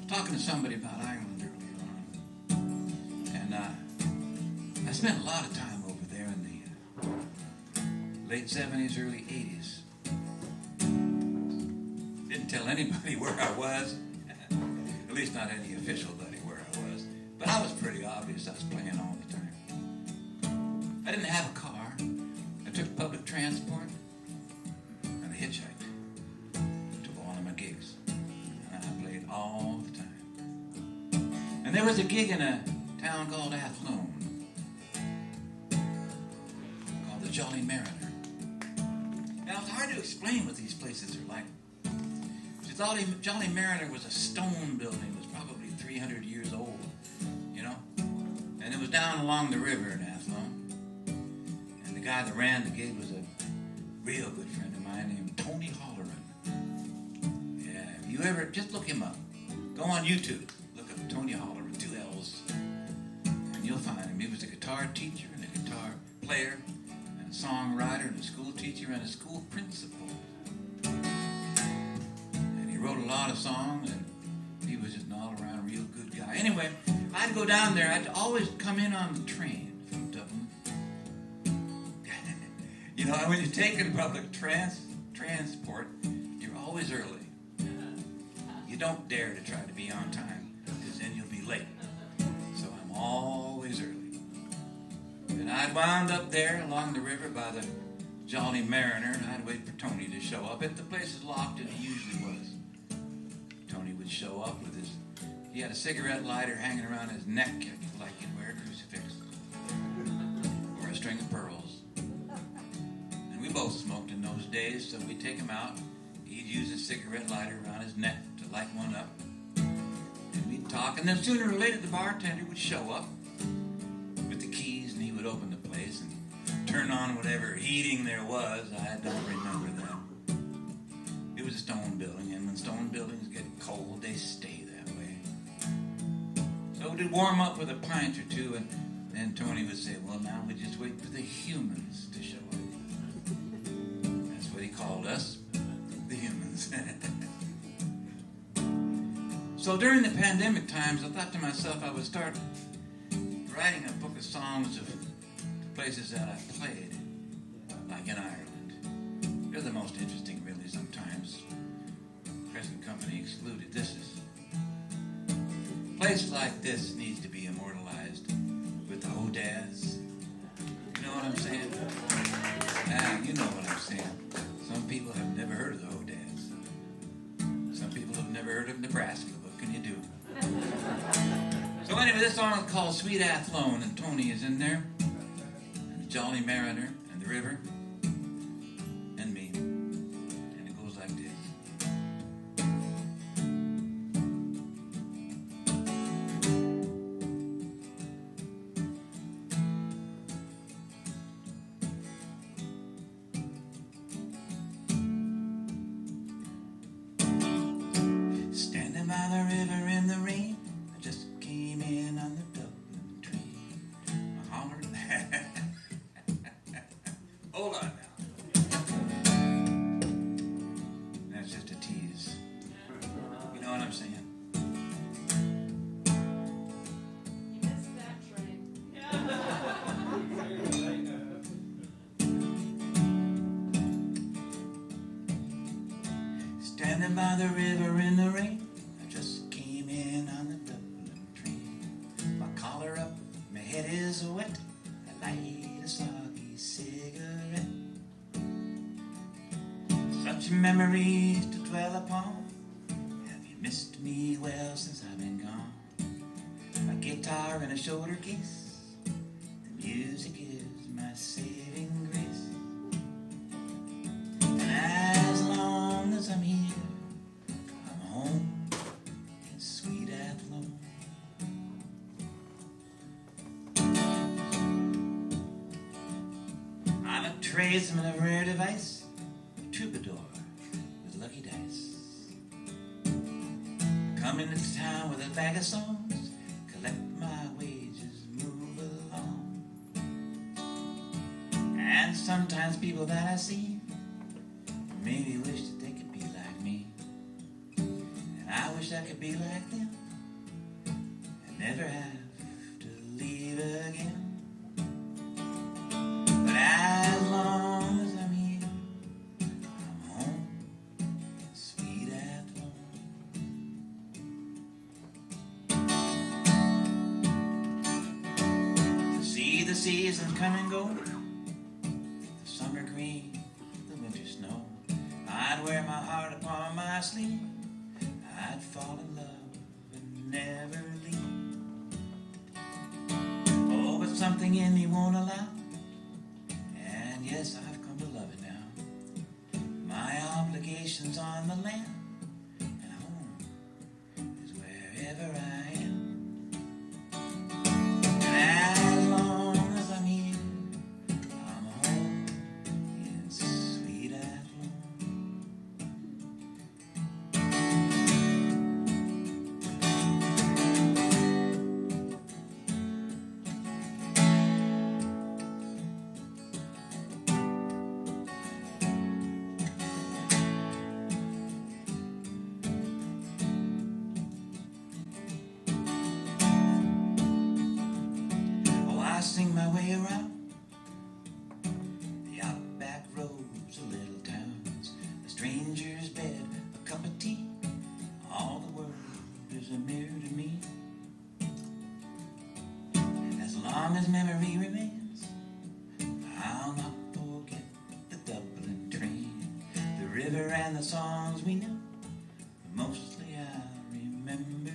talking to somebody about Ireland earlier on, and I spent a lot of time over there in the late 70s, early 80s. Didn't tell anybody where I was, at least not any official buddy where I was, but I was pretty obvious. I was playing all the time. I didn't have a car. I took public transport, and I hitchhiked to all of my gigs, and I played all the time. And there was a gig in a town called Athlone, called the Jolly Mariner. Now, it's hard to explain what these places are like. Jolly Mariner was a stone building. It was probably 300 years old, you know? And it was down along the river in Athlone. And the guy that ran the gig was a real good friend of mine named Tony Holleran. Yeah, if you ever, just look him up. Go on YouTube. Look up Tony Holleran, 2 L's. And you'll find him. He was a guitar teacher and a guitar player and a songwriter and a school teacher and a school principal. He wrote a lot of songs, and he was just an all-around real good guy. Anyway, I'd go down there. I'd always come in on the train from Dublin. You know, when you're taking public transport, you're always early. You don't dare to try to be on time, because then you'll be late. So I'm always early. And I'd wound up there along the river by the Jolly Mariner, and I'd wait for Tony to show up. If the place is locked, and he usually was, Tony would show up with he had a cigarette lighter hanging around his neck like he'd wear a crucifix or a string of pearls. And we both smoked in those days, so we'd take him out. He'd use a cigarette lighter around his neck to light one up. And we'd talk, and then sooner or later the bartender would show up with the keys, and he would open the place and turn on whatever heating there was. I don't remember that. It was a stone building, and when stone buildings get cold, they stay that way. So we'd warm up with a pint or two, and then Tony would say, well, now we just wait for the humans to show up. That's what he called us, the humans. So during the pandemic times, I thought to myself I would start writing a book of songs of places that I've played, like in Ireland. They're the most interesting, really, sometimes. Present company excluded. A place like this needs to be immortalized with the Hodaz. You know what I'm saying? You know what I'm saying. Some people have never heard of the Hodaz. Some people have never heard of Nebraska. What can you do? So anyway, this song is called Sweet Athlone, and Tony is in there, and the Jolly Mariner, and the river, and me. And it goes like this. Standing by the river in the rain, I just came in on the Dublin train. I hollered. Hold on now. That's just a tease. You know what I'm saying? You missed that train. Standing by the river in the rain, I just came in on the Dublin train. My collar up, my head is wet, I light a soggy cigarette. Such memories to dwell upon. Have you missed me well since I've been gone? My guitar in a shoulder case, the music is my saving grace. And as long as I'm here, I'm home in sweet Athlone. I'm a tradesman of rare device, a troubadour with lucky dice. Come into town with a bag of songs, collect my wages, move along. And sometimes people that I see maybe wish that they could be like me. And I wish wish I could be like them and never have to leave again. But as long as I'm here, I'm home in sweet Athlone. To see the seasons come and go, the summer green, the winter snow, I'd wear my heart upon my sleeve, I'd fall in love and never leave. Oh, but something in me won't allow, and yes, I've come to love it now. My obligations on the land, and home is wherever I am. And as long as I'm here, I'm home in sweet Athlone. Oh, I sing my way around the outback roads of little towns, a stranger's bed, a cup of tea, all the world is a mirror to me. As long as memory remains, I'll not forget the Dublin train, the river and the songs we knew, but mostly I'll remember